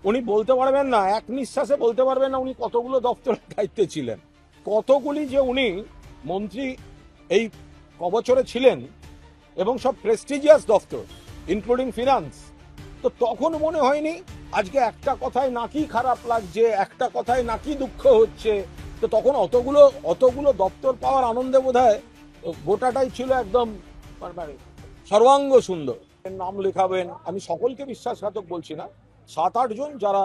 উনি বলতে পারবেন না, এক নিঃশ্বাসে বলতে পারবেন না উনি কতগুলো দপ্তরের দায়িত্বে ছিলেন, কতগুলি যে উনি মন্ত্রী এই কবছরে ছিলেন, এবং সব প্রেস্টিজিয়াস দপ্তর ইনক্লুডিং ফিনান্স। তো তখন মনে হয়নি আজকে একটা কথায় নাকি খারাপ লাগছে, একটা কথায় নাকি দুঃখ হচ্ছে। তো তখন অতগুলো দপ্তর পাওয়ার আনন্দে বোধহয় গোটাটাই ছিল একদম মানে সর্বাঙ্গ সুন্দর। নাম লেখাবেন, আমি সকলকে বিশ্বাসঘাতক বলছি না, 7-8 জন যারা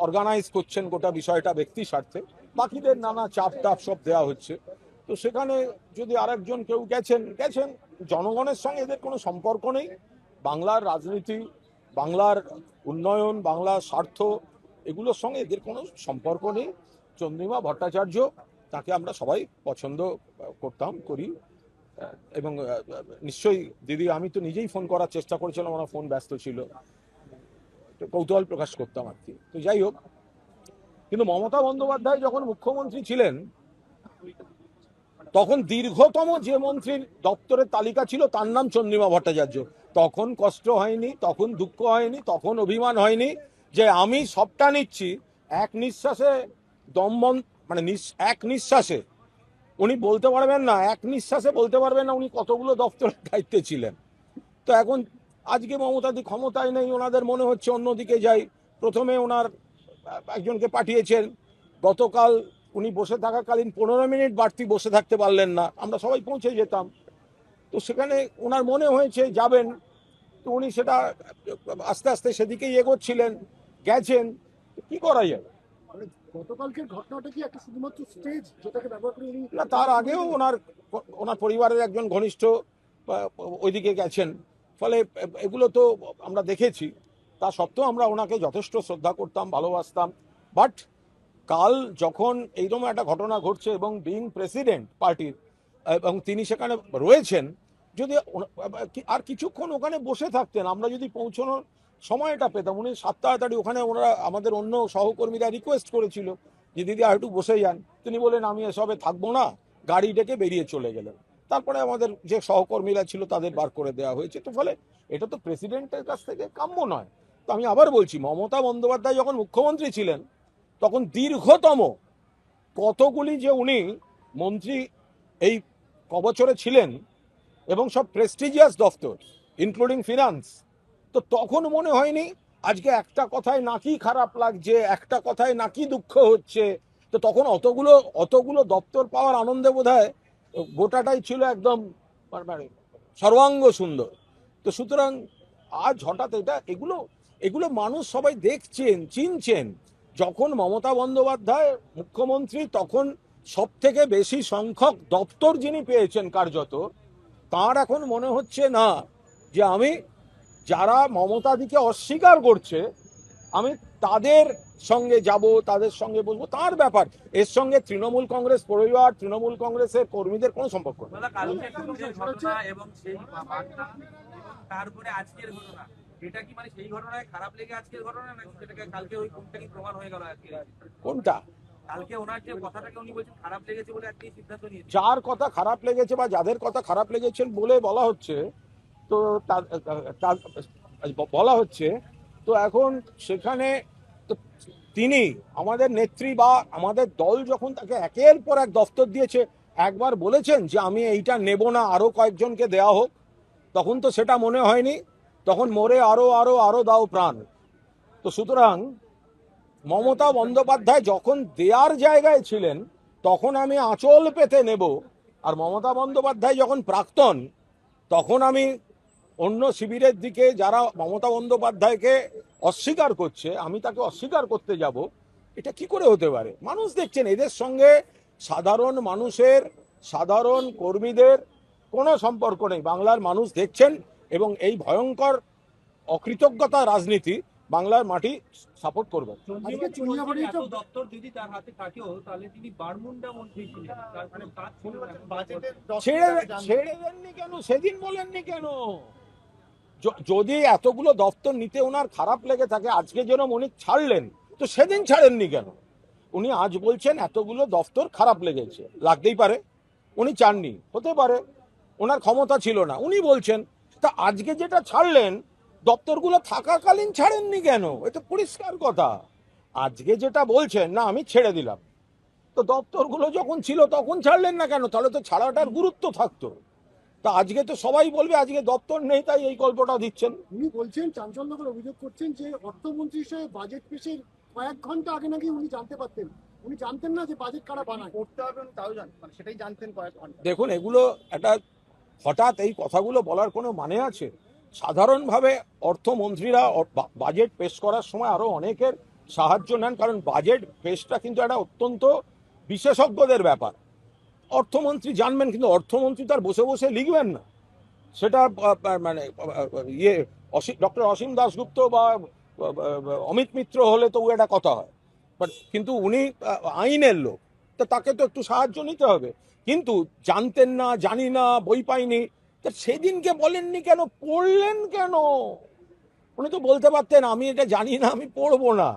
অর্গানাইজ করছেন গোটা বিষয়টা ব্যক্তি স্বার্থে, বাকিদের নানা চাপ টাপ সব দেওয়া হচ্ছে। তো সেখানে যদি আরেকজন কেউ গেছেন, জনগণের সঙ্গে এদের কোনো সম্পর্ক নেই। বাংলার রাজনীতি, বাংলার উন্নয়ন, বাংলার স্বার্থ, এগুলোর সঙ্গে এদের কোনো সম্পর্ক নেই। চন্দ্রিমা ভট্টাচার্য, তাকে আমরা সবাই পছন্দ করি, এবং নিশ্চয়ই দিদি, আমি তো নিজেই ফোন করার চেষ্টা করেছিলাম, আমার ফোন ব্যস্ত ছিল, কৌতূহল প্রকাশ করতাম আর কি। তো যাই হোক, কিন্তু মমতা বন্দ্যোপাধ্যায় যখন মুখ্যমন্ত্রী ছিলেন তখন দীর্ঘতম যে মন্ত্রীর দপ্তরের তালিকা ছিল তার নাম চন্দ্রিমা ভট্টাচার্য। তখন কষ্ট হয়নি, তখন দুঃখ হয়নি, তখন অভিমান হয়নি যে আমি সবটা নিচ্ছি। এক নিঃশ্বাসে মানে এক নিঃশ্বাসে উনি বলতে পারবেন না, এক নিঃশ্বাসে বলতে পারবেন না উনি কতগুলো দপ্তরের দায়িত্বে ছিলেন। তো এখন আজকে মমতাদি ক্ষমতায় নেই, ওনাদের মনে হচ্ছে অন্যদিকে যাই। প্রথমে ওনার একজনকে পাঠিয়েছেন, গতকাল উনি বসে থাকাকালীন 15 মিনিট বাড়তি বসে থাকতে পারলেন না, আমরা সবাই পৌঁছে যেতাম। তো সেখানে ওনার মনে হয়েছে যাবেন, তো উনি সেটা আস্তে আস্তে সেদিকেই এগোচ্ছিলেন, গেছেন। কি করা যায়? মানে গতকালকের ঘটনাটা কি একটা শুধুমাত্র স্টেজ যেটাকে ব্যবহার করে উনি না, তার আগেও ওনার পরিবারের একজন ঘনিষ্ঠ ওইদিকে গেছেন, ফলে এগুলো তো আমরা দেখেছি। তা সত্ত্বেও আমরা ওনাকে যথেষ্ট শ্রদ্ধা করতাম, ভালোবাসতাম। বাট কাল যখন এইরকম একটা ঘটনা ঘটছে এবং বিইং প্রেসিডেন্ট পার্টির, এবং তিনি সেখানে রয়েছেন, যদি আর কিছুক্ষণ ওখানে বসে থাকতেন, আমরা যদি পৌঁছানোর সময়টা পেতাম। উনি 7 তাড়াতাড়ি ওখানে, ওনারা আমাদের অন্য সহকর্মীরা রিকোয়েস্ট করেছিল যে দিদি আর একটু বসে যান, তিনি বলেন আমি এসবে থাকবো না, গাড়ি ডেকে বেরিয়ে চলে গেলেন। তারপরে আমাদের যে সহকর্মীরা ছিল তাদের বার করে দেওয়া হয়েছে। তো ফলে এটা তো প্রেসিডেন্টের কাছ থেকে কাম্য নয়। তো আমি আবার বলছি, মমতা বন্দ্যোপাধ্যায় যখন মুখ্যমন্ত্রী ছিলেন তখন দীর্ঘতম কতগুলি যে উনি মন্ত্রী এই কবছরে ছিলেন, এবং সব প্রেস্টিজিয়াস দপ্তর ইনক্লুডিং ফিনান্স। তো তখন মনে হয়নি আজকে একটা কথায় নাকি খারাপ লাগছে, একটা কথায় নাকি দুঃখ হচ্ছে। তো তখন অতগুলো দপ্তর পাওয়ার আনন্দে বোধহয় গোটাটাই ছিল একদম মানে সর্বাঙ্গ সুন্দর। তো সুতরাং আজ হঠাৎ এগুলো এগুলো মানুষ সবাই দেখছেন, চিনছেন। যখন মমতা বন্দ্যোপাধ্যায় মুখ্যমন্ত্রী তখন সব থেকে বেশি সংখ্যক দপ্তর যিনি পেয়েছেন কার্যত, তার এখন মনে হচ্ছে না যে আমি, যারা মমতাদিকে অস্বীকার করছে, আমি তাদের সঙ্গে যাব, তাদের সঙ্গে বলবো, তার ব্যাপার। এর সঙ্গে তৃণমূল কংগ্রেস পরিবার, তৃণমূল কংগ্রেসের কর্মীদের কোনো সম্পর্ক নেই। এবং সেই বার্তা এবং তারপরে আজকের ঘটনা, এটা কি মানে সেই ঘটনায় খারাপ লেগে আজকের ঘটনা, নাকি সেটাকে কালকে ওই কোনটা কি প্রমাণ হয়ে গেল আজকে? কোনটা? কালকে ওনার যে কথাটাকে উনি বলছেন খারাপ লেগেছে বলে আজকে সিদ্ধান্ত নিয়েছে। যার কথা খারাপ লেগেছে বা যাদের কথা খারাপ লেগেছেন বলে বলা হচ্ছে, তো বলা হচ্ছে, তো এখন সেখানে তো তিনি আমাদের নেত্রী বা আমাদের দল যখন তাকে একের পর এক দফতর দিয়েছে, একবার বলেছেন যে আমি এইটা নেব না, আরো কয়েকজনকে দেয়া হোক? তখন তো সেটা মনে হয়নি, তখন মোরে আরো আরো আরো দাও প্রাণ। তো সুতরাং মমতা বন্দ্যোপাধ্যায় যখন দেয়ার জায়গায় ছিলেন তখন আমি আঁচল পেতে নেব, আর মমতা বন্দ্যোপাধ্যায় যখন প্রাক্তন, তখন আমি অন্য শিবিরের দিকে, যারা মমতা বন্দ্যোপাধ্যায়কে অস্বীকার করছে, আমি তাকে অস্বীকার করতে যাব। এটা কি করে হতে পারে? মানুষ দেখছেন, এদের সঙ্গে সাধারণ মানুষের, সাধারণ কর্মীদের কোনো সম্পর্ক নেই। বাংলার মানুষ দেখছেন, এবং এই ভয়ঙ্কর অকৃতজ্ঞতা রাজনীতি বাংলার মাটি সাপোর্ট করবে। দপ্তর যদি তার হাতে থাকেও তাহলে তিনি বারমুন্ডা মন্ত্রী ছিলেন, তার মানে কাজ ছিল না। ছেড়ে দেননি কেন? সেদিন বলেননি কেন? যদি এতগুলো দপ্তর নিতে ওনার খারাপ লেগে থাকে, আজকে যেন উনি ছাড়লেন, তো সেদিন ছাড়েননি কেন? উনি আজ বলছেন এতগুলো দপ্তর খারাপ লেগেছে, লাগতেই পারে, উনি চাননি, হতে পারে, ওনার ক্ষমতা ছিল না, উনি বলছেন। তা আজকে যেটা ছাড়লেন, দপ্তরগুলো থাকাকালীন ছাড়েননি কেন? এটা পরিষ্কার কথা। আজকে যেটা বলছেন না আমি ছেড়ে দিলাম, তো দপ্তরগুলো যখন ছিল তখন ছাড়লেন না কেন? তাহলে তো ছাড়াটার গুরুত্ব থাকতো। তা আজকে তো সবাই বলবে আজকে দপ্তর নেই তাই এই গল্পটা দিচ্ছেন। উনি বলছেন, চাঞ্চল্যকর অভিযোগ করছেন যে অর্থমন্ত্রী হিসেবে বাজেট পেশের কয়েক ঘন্টা আগে নাকি উনি জানতে পারতেন, উনি জানতেন না যে বাজেট কারা বানায়। করতে হবে উনি তাও জানেন, মানে সেটাই জানতেন কয়েক ঘন্টা। দেখুন, এগুলো একটা হঠাৎ এই কথাগুলো বলার কোনো মানে আছে? সাধারণভাবে অর্থমন্ত্রীরা বাজেট পেশ করার সময় আরো অনেকের সাহায্য নেন, কারণ বাজেট পেশটা কিন্তু একটা অত্যন্ত বিশেষজ্ঞদের ব্যাপার। অর্থমন্ত্রী জানবেন, কিন্তু অর্থমন্ত্রী তার বসে বসে লিখবেন না। সেটা মানে ইয়ে ডক্টর অসীম দাশগুপ্ত বা অমিত মিত্র হলে তো একটা কথা হয়, বাট কিন্তু উনি আইনের লোক, তো তাকে তো একটু সাহায্য নিতে হবে। কিন্তু জানতেন না, জানি না, বই পাইনি, তা সেদিনকে বলেননি কেন? পড়লেন কেন? উনি তো বলতে পারতেন আমি এটা জানি না, আমি পড়বো না।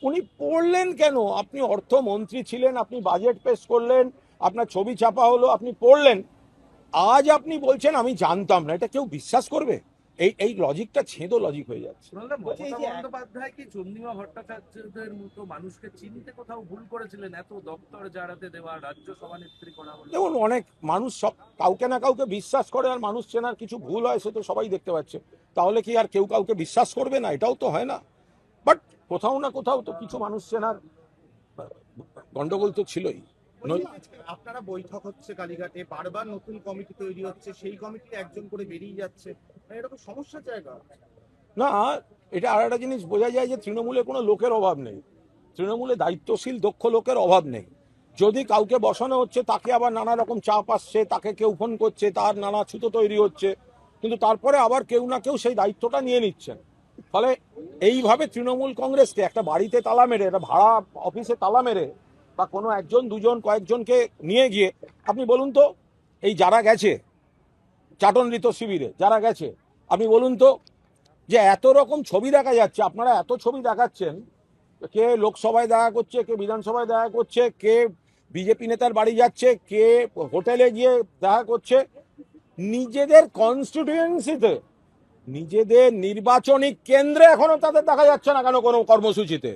উনি পড়লেন কেন? আপনি অর্থমন্ত্রী ছিলেন, আপনি বাজেট পেশ করলেন, আপনার ছবি ছাপা হলো, আপনি পড়লেন। আজ আপনি বলছেন আমি জানতাম না, এটা কেউ বিশ্বাস করবে? এই লজিকটা ছেঁদো লজিক হয়ে যাচ্ছে। বলছি, এই মমতা যে বন্দ্যোপাধ্যায় কি চন্দ্রিমা ভট্টাচার্যদের মতো মানুষকে চিনতে কোথাও ভুল করেছিলেন? এত দপ্তর জাড়াতে দেওয়া, রাজ্য সভানেত্রী করা হলো। দেখুন, অনেক মানুষ সব কাউকে না কাউকে বিশ্বাস করে, আর মানুষ চেনার কিছু ভুল হয় সে তো সবাই দেখতে পাচ্ছে। তাহলে কি আর কেউ কাউকে বিশ্বাস করবে না? এটাও তো হয় না। বাট কোথাও না কোথাও তো কিছু মানুষ চেনার গন্ডগোল তো ছিলই। বলছি, আজকে আপনারা বৈঠক হচ্ছে কালীঘাটে, বারবার নতুন কমিটি তৈরি হচ্ছে, সেই কমিটির একজন করে বেরিয়ে যাচ্ছে, মানে এরকম সমস্যার জায়গা। না, এটা আর একটা জিনিস বোঝা যায় যে তৃণমূলে কোনো লোকের অভাব নেই, তৃণমূলে দায়িত্বশীল দক্ষ লোকের অভাব নেই। যদি কাউকে বসানো হচ্ছে তাকে আবার নানা রকম চাপ আসছে, তাকে কেউ ফোন করছে, তার নানা ছুতো তৈরি হচ্ছে, কিন্তু তারপরে আবার কেউ না কেউ সেই দায়িত্বটা নিয়ে নিচ্ছেন। ফলে এইভাবে তৃণমূল কংগ্রেসকে একটা বাড়িতে তালা মেরে, একটা ভাড়া অফিসে তালা মেরে, বা কোনো একজন দুজন কয়েকজনকে নিয়ে গিয়ে, আপনি বলুন তো, এই যারা গেছে চাটনৃত শিবিরে যারা গেছে, আপনি বলুন তো, যে এত রকম ছবি দেখা যাচ্ছে, আপনারা এত ছবি দেখাচ্ছেন, কে লোকসভায় দেখা করছে, কে বিধানসভায় দেখা করছে, কে বিজেপি নেতার বাড়ি যাচ্ছে, কে হোটেলে গিয়ে দেখা করছে, নিজেদের কনস্টিটিউয়েন্সিতে, নিজেদের নির্বাচনী কেন্দ্রে এখনো তাদের দেখা যাচ্ছে না কেন কোনো কর্মসূচিতে?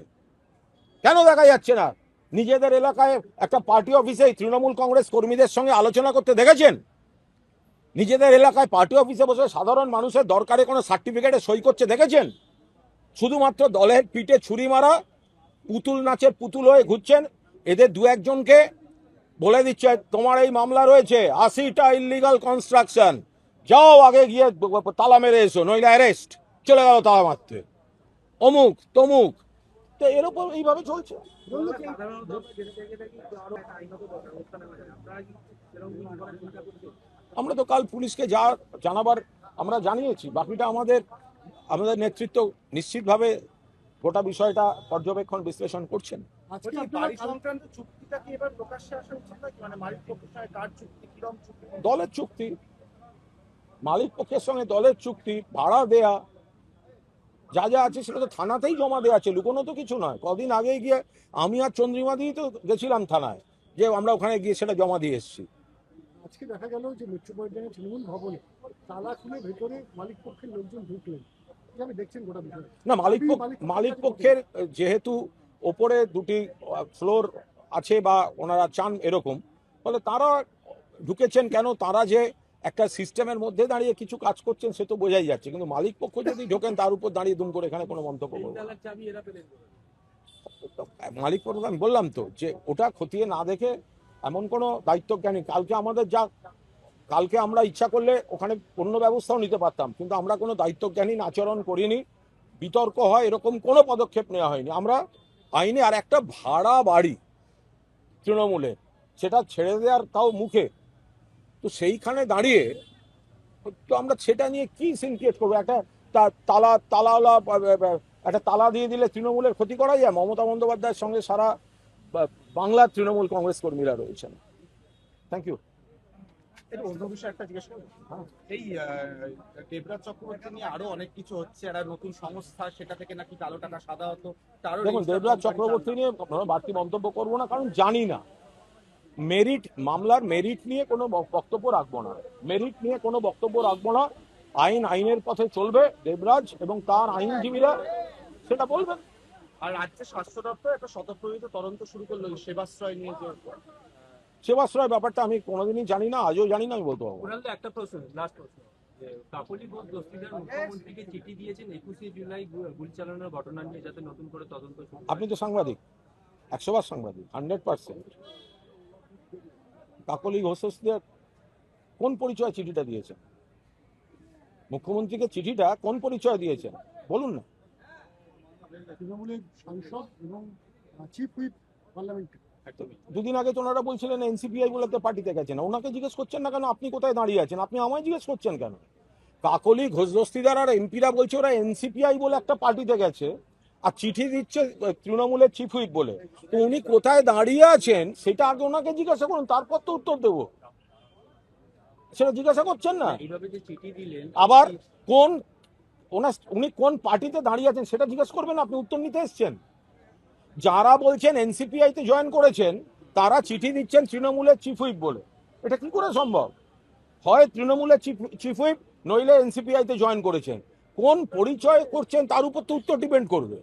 কেন দেখা যাচ্ছে না? নিজেদের এলাকায় একটা পার্টি অফিসে তৃণমূল কংগ্রেস কর্মীদের সঙ্গে আলোচনা করতে দেখেছেন? নিজেদের এলাকায় পার্টি অফিসে বসে সাধারণ মানুষের দরকারে কোনো সার্টিফিকেটে সই করছে দেখেছেন? শুধুমাত্র দলের পিঠে ছুরি মারা, পুতুল নাচের পুতুল হয়ে ঘুরছেন। এদের দু একজনকে বলে দিচ্ছে তোমার এই মামলা রয়েছে 80টা ইলিগাল কনস্ট্রাকশন, যাও আগে গিয়ে তালা মেরে এসো, নইলে অ্যারেস্ট, চলে গেল তালা মারতে, অমুক তমুক। তো এরকম এইভাবে চলছে। সাধারণত আমরা জেনে থেকে থাকি যে আরো একটা আইনত ব্যবস্থা নেওয়া যায়। আপনারা কি সেরকম কিছু করার চিন্তা করছেন? আমরা তো কাল পুলিশকে যা জানাবার আমরা জানিয়েছি, বাকিটা আমাদের আমাদের নেতৃত্ব নিশ্চিতভাবে গোটা বিষয়টা পর্যবেক্ষণ বিশ্লেষণ করছেন। আজকে বলছি, আপনারা বাড়ি সংক্রান্ত চুক্তিটা কি এবার প্রকাশ্যে আসা উচিত নাকি, মানে মালিক পক্ষের সঙ্গে কার চুক্তি, কিরম চুক্তি? দলের চুক্তি, মালিক পক্ষের সঙ্গে দলের চুক্তি, ভাড়া দেয়া, যা যা আছে সেটা তো থানাতেই জমা দেওয়া আছে, লুকোনো তো কিছু নয়। কদিন আগে গিয়ে আমি আর চন্দ্রিমা দিয়েই তো গেছিলাম থানায়, যে আমরা ওখানে গিয়ে সেটা জমা দিয়ে এসেছি। আজকে দেখা গেল যে মেট্রোপলিটনের তৃণমূল ভবনে তালা খুলে ভেতরে মালিক পক্ষের লোকজন ঢুকলেন, কিভাবে দেখছেন গোটা বিষয়? না, মালিক পক্ষের যেহেতু ওপরে দুটি ফ্লোর আছে বা ওনারা চান এরকম, ফলে তারা ঢুকেছেন কেন, তারা যে একটা সিস্টেমের মধ্যে দাঁড়িয়ে কিছু কাজ করছেন সে তো বোঝাই যাচ্ছে, কিন্তু মালিক পক্ষ যদি ঢোকেন তার উপর দাঁড়িয়ে দুম করে এখানে কোনো মন্তব্য করবো না। তিনতলার চাবি এরা পেলেন কোথায়? মালিক পক্ষ আমি বললাম তো যে ওটা খতিয়ে না দেখে এমন কোনো দায়িত্বজ্ঞানী, কালকে আমরা ইচ্ছা করলে ওখানে অন্য ব্যবস্থাও নিতে পারতাম, কিন্তু আমরা কোনো দায়িত্বজ্ঞানীন আচরণ করিনি, বিতর্ক হয় এরকম কোনো পদক্ষেপ নেওয়া হয়নি। আমরা আইনে আর একটা ভাড়া বাড়ি তৃণমূলে, সেটা ছেড়ে দেওয়ার তাও মুখে, তো সেইখানে দাঁড়িয়ে তো আমরা সেটা নিয়ে কি সিনক্রিয়েট করবো? একটা তালাওয়ালা একটা তালা দিয়ে দিলে তৃণমূলের ক্ষতি করা যায়? মমতা বন্দ্যোপাধ্যায়ের সঙ্গে সারা বাংলার তৃণমূল কংগ্রেস কর্মীরা রয়েছেন। Thank you. একটু অন্য বিষয় একটা জিজ্ঞেস করবো। এই দেবরাজ চক্রবর্তী নিয়ে আরো অনেক কিছু হচ্ছে, একটা নতুন সংস্থা, সেটা থেকে নাকি কালো টাকা সাদা হতো, তারও দেখুন, দেবরাজ চক্রবর্তী নিয়ে বাড়তি মন্তব্য করবো না, কারণ জানি না। মামলার মেরিট নিয়ে কোনো বক্তব্য রাখবো না, আইন আইনের পথে চলবে, দেবরাজ এবং তার আইনজীবীরা সেটা বলবেন। আর রাজ্যের স্বাস্থ্য দপ্তর একটা স্বতঃপ্রণীত তদন্ত শুরু করলো এই সেবাশ্রয় নিয়ে যে সেবাশ্রয় ব্যাপারটা আমি কোনোদিনই জানি না, আজও জানি না, আমি বলতে পারবো না। কুণাল দা, একটা প্রশ্ন, লাস্ট প্রশ্ন, যে কাকলি ঘোষ দস্তিদার মুখ্যমন্ত্রীকে চিঠি দিয়েছেন 21শে জুলাই গুলি চালানোর ঘটনা নিয়ে যাতে নতুন করে তদন্ত শুরু হয়। আপনি তো সাংবাদিক, 100বার সাংবাদিক, 100%। কাকলি ঘোষদের কোন পরিচয় চিঠিটা দিয়েছেন? মুখ্যমন্ত্রীকে চিঠিটা কোন পরিচয় দিয়েছেন বলুন না। তৃণমূলের সাংসদ এবং চিফ হুইপ পার্লামেন্টে। দুদিন আগে তো ওনারা বলছিলেন এনসিপিআই বলে তো পার্টিতে গেছেন, ওনাকে জিজ্ঞেস করছেন না কেন? আপনি কোথায় দাঁড়িয়ে আছেন? আপনি আমায় জিজ্ঞেস করছেন কেন? কাকলি ঘোষ দস্তিদার আর এমপিরা বলছে ওরা এনসিপিআই বলে একটা পার্টিতে গেছে, আর চিঠি দিচ্ছে তৃণমূলের চিফ হুইপ বলে। তো উনি কোথায় দাঁড়িয়ে আছেন সেটা আগে ওনাকে জিজ্ঞাসা করুন, তারপর তো উত্তর দেবো। সেটা জিজ্ঞাসা করছেন না। এইভাবে যে চিঠি দিলেন, আবার কোন উনি কোন পার্টিতে দাঁড়িয়ে আছেন সেটা জিজ্ঞেস করবেন, আপনি উত্তর নিতে এসছেন। যারা বলছেন এনসিপিআই তে জয়েন করেছেন তারা চিঠি দিচ্ছেন তৃণমূলের চিফ হুইপ বলে, এটা কি করে সম্ভব? হয় তৃণমূলের চিফ হুইপ, নইলে এনসিপিআই তে জয়েন করেছেন। কোন পরিচয় করছেন তার উপর তো উত্তর ডিপেন্ড করবে।